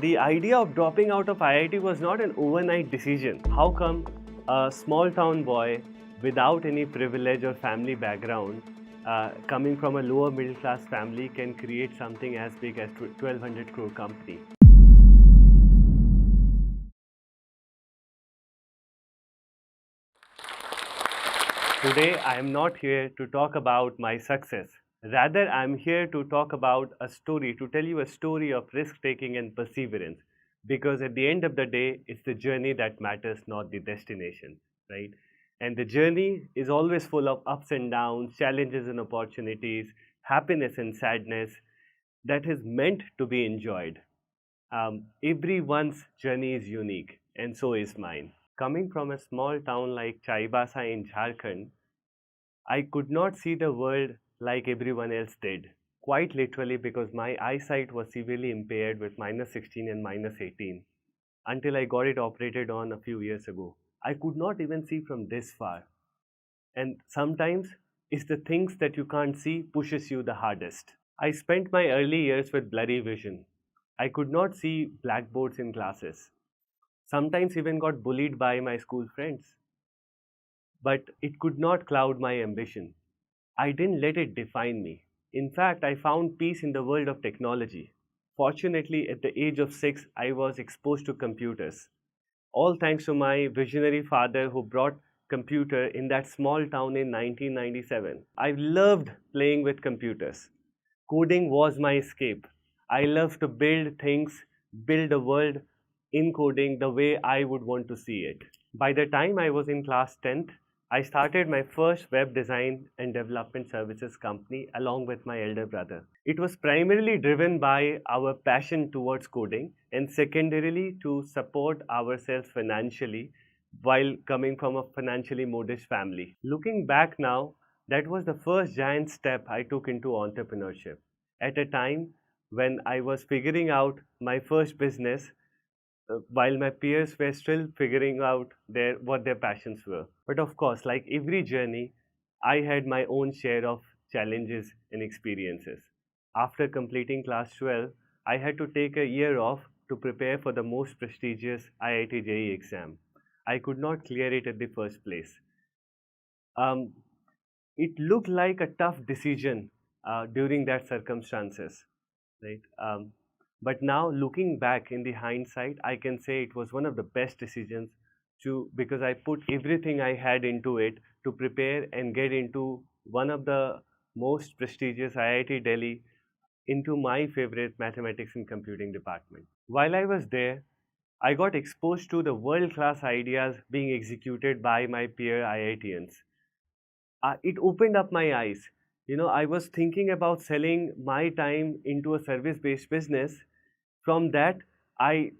The idea of dropping out of IIT was not an overnight decision. How come a small town boy without any privilege or family background, coming from a lower middle class family, can create something as big as 1200 crore company? Today, I am not here to talk about my success. Rather, I am here to talk about a story, to tell you a story of risk taking and perseverance. Because at the end of the day, it's the journey that matters, not the destination, right? And the journey is always full of ups and downs, challenges and opportunities, happiness and sadness that is meant to be enjoyed. Everyone's journey is unique, and so is mine. Coming from a small town like Chaibasa in Jharkhand, I could not see the world like everyone else did, quite literally because my eyesight was severely impaired with -16 and -18 until I got it operated on a few years ago. I could not even see from this far. And sometimes it's the things that you can't see pushes you the hardest. I spent my early years with blurry vision. I could not see blackboards in classes. Sometimes even got bullied by my school friends. But it could not cloud my ambition. I didn't let it define me. In fact, I found peace in the world of technology. Fortunately, at the age of 6, I was exposed to computers. All thanks to my visionary father who brought computer in that small town in 1997. I loved playing with computers. Coding was my escape. I loved to build things, build a world in coding the way I would want to see it. By the time I was in class 10th, I started my first web design and development services company along with my elder brother. It was primarily driven by our passion towards coding and secondarily to support ourselves financially while coming from a financially modest family. Looking back now, that was the first giant step I took into entrepreneurship at a time when I was figuring out my first business while my peers were still figuring out what their passions were. But of course, like every journey, I had my own share of challenges and experiences. After completing class 12, I had to take a year off to prepare for the most prestigious IIT JEE exam. I could not clear it at the first place. Um, it looked like a tough decision during that circumstances, right? But now looking back in the hindsight, I can say it was one of the best decisions because I put everything I had into it to prepare and get into one of the most prestigious IIT Delhi into my favorite mathematics and computing department. While I was there, I got exposed to the world-class ideas being executed by my peer IITians. It opened up my eyes. I was thinking about selling my time into a service-based business. From that, I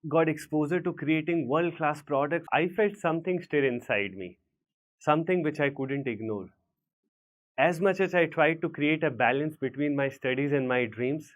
got exposure to creating world-class products. I felt something stir inside me, something which I couldn't ignore. As much as I tried to create a balance between my studies and my dreams,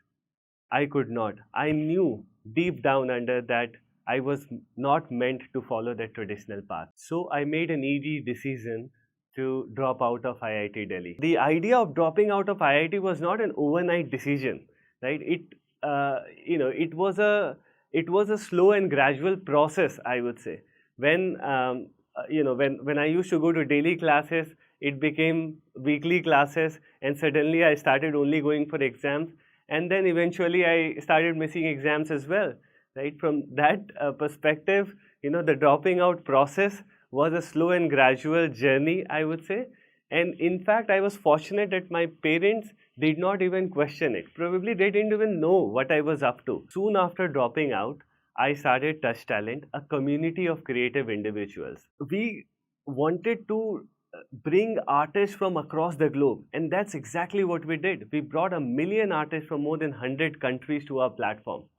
I could not. I knew deep down under that I was not meant to follow that traditional path. So I made an easy decision to drop out of IIT Delhi. The idea of dropping out of IIT was not an overnight decision, right? It was a slow and gradual process, I would say. When I used to go to daily classes, it became weekly classes, and suddenly I started only going for exams, and then eventually I started missing exams as well, right? From that perspective, the dropping out process was a slow and gradual journey, I would say. And in fact, I was fortunate that my parents did not even question it. Probably they didn't even know what I was up to. Soon after dropping out, I started Touch Talent, a community of creative individuals. We wanted to bring artists from across the globe, and that's exactly what we did. We brought 1 million artists from more than 100 countries to our platform,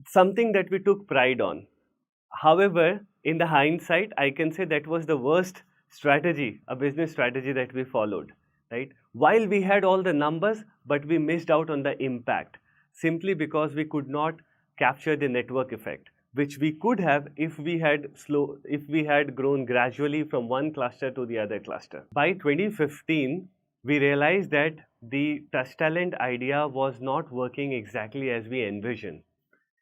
something that we took pride on. However, in the hindsight, I can say that was the worst strategy, a business strategy that we followed, right? While we had all the numbers, but we missed out on the impact simply because we could not capture the network effect, which we could have if we had grown gradually from one cluster to the other cluster. By 2015, we realized that the Touch Talent idea was not working exactly as we envisioned.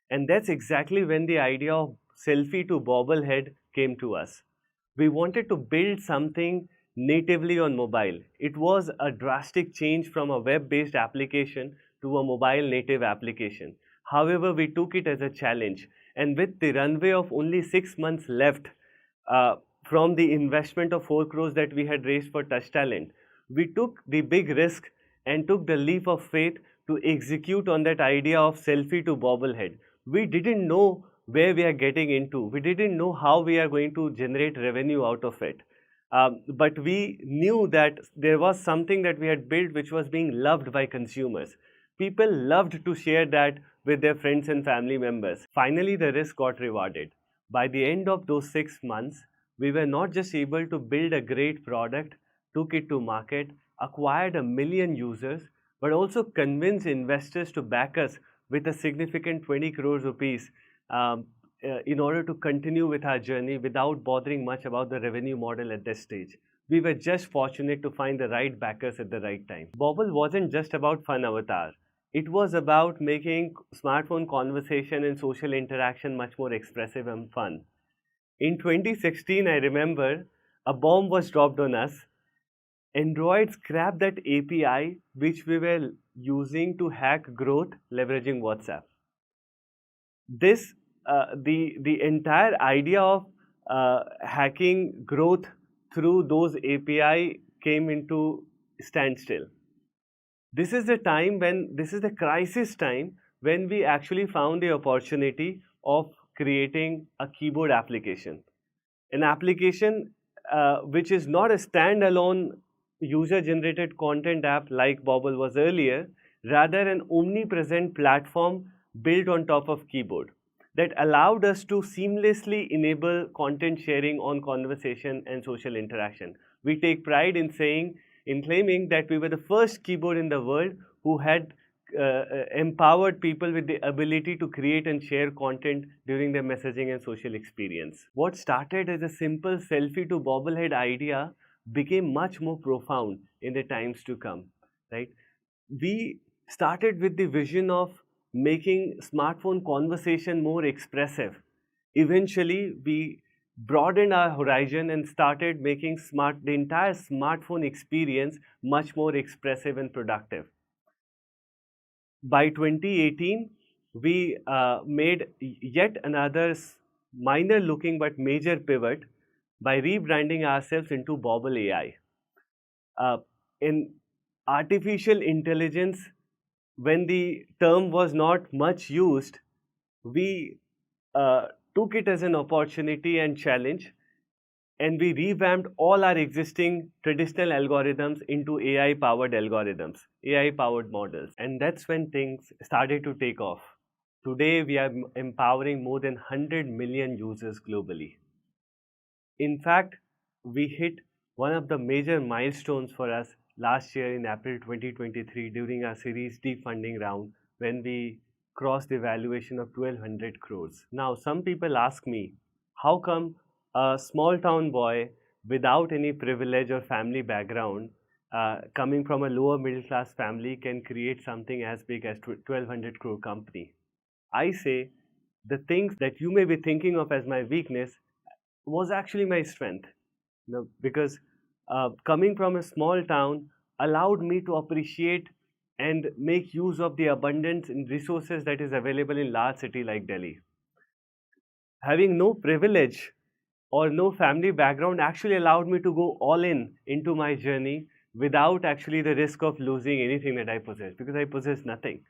And that's exactly when the idea of selfie to bobblehead came to us. We wanted to build something natively on mobile. It was a drastic change from a web based application to a mobile native application. However, we took it as a challenge, and with the runway of only 6 months left uh, from the investment of 4 crores that we had raised for Touch Talent, we took the big risk and took the leap of faith to execute on that idea of selfie to bobblehead. We didn't know where we are getting into. We didn't know how we are going to generate revenue out of it. But we knew that there was something that we had built which was being loved by consumers. People loved to share that with their friends and family members. Finally, the risk got rewarded. By the end of those 6 months, we were not just able to build a great product, took it to market, acquired 1 million users, but also convinced investors to back us with a significant 20 crores rupees um, in order to continue with our journey without bothering much about the revenue model at this stage. We were just fortunate to find the right backers at the right time. Bobble wasn't just about fun avatar. It was about making smartphone conversation and social interaction much more expressive and fun. In 2016, I remember a bomb was dropped on us. Android scrapped that API which we were using to hack growth leveraging WhatsApp. This the entire idea of hacking growth through those API came into standstill. This is the crisis time when we actually found the opportunity of creating a keyboard application, an application which is not a standalone user generated content app like Bobble was earlier, rather an omnipresent platform built on top of keyboard that allowed us to seamlessly enable content sharing on conversation and social interaction. We take pride in claiming that we were the first keyboard in the world who had empowered people with the ability to create and share content during their messaging and social experience. What started as a simple selfie to bobblehead idea became much more profound in the times to come, right? We started with the vision of making smartphone conversation more expressive. Eventually, we broadened our horizon and started making the entire smartphone experience much more expressive and productive. By 2018, we made yet another minor looking but major pivot by rebranding ourselves into Bobble AI. In artificial intelligence, when the term was not much used, we took it as an opportunity and challenge, and we revamped all our existing traditional algorithms into AI powered algorithms, AI powered models. And that's when things started to take off. Today, we are empowering more than 100 million users globally. In fact, we hit one of the major milestones for us last year in April 2023 during our Series D funding round when we crossed the valuation of 1200 crores. Now, some people ask me, how come a small town boy without any privilege or family background, coming from a lower middle class family, can create something as big as 1200 crore company? I say the things that you may be thinking of as my weakness was actually my strength, because coming from a small town allowed me to appreciate and make use of the abundance in resources that is available in large city like Delhi. Having no privilege or no family background actually allowed me to go all in into my journey without actually the risk of losing anything that I possess, because I possess nothing.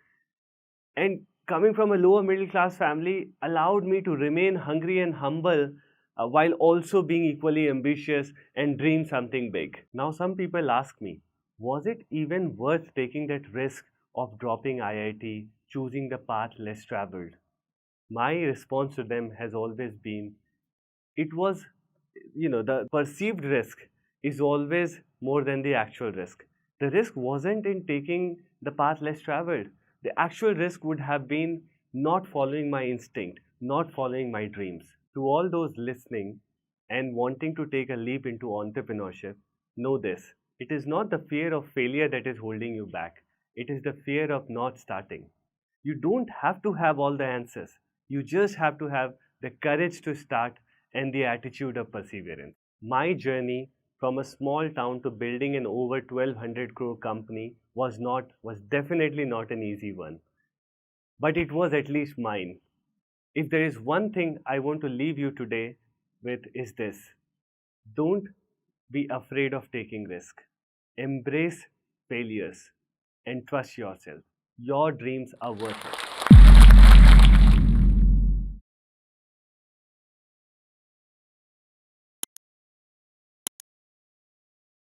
And coming from a lower middle class family allowed me to remain hungry and humble while also being equally ambitious and dream something big. Now, some people ask me, was it even worth taking that risk of dropping IIT, choosing the path less traveled? My response to them has always been, it was, the perceived risk is always more than the actual risk. The risk wasn't in taking the path less traveled. The actual risk would have been not following my instinct, not following my dreams. To all those listening and wanting to take a leap into entrepreneurship, know this: it is not the fear of failure that is holding you back, it is the fear of not starting. You don't have to have all the answers. You just have to have the courage to start and the attitude of perseverance. My journey from a small town to building an over 1200 crore company was definitely not an easy one, but it was at least mine. If there is one thing I want to leave you today with is this: don't be afraid of taking risk. Embrace failures and trust yourself. Your dreams are worth it.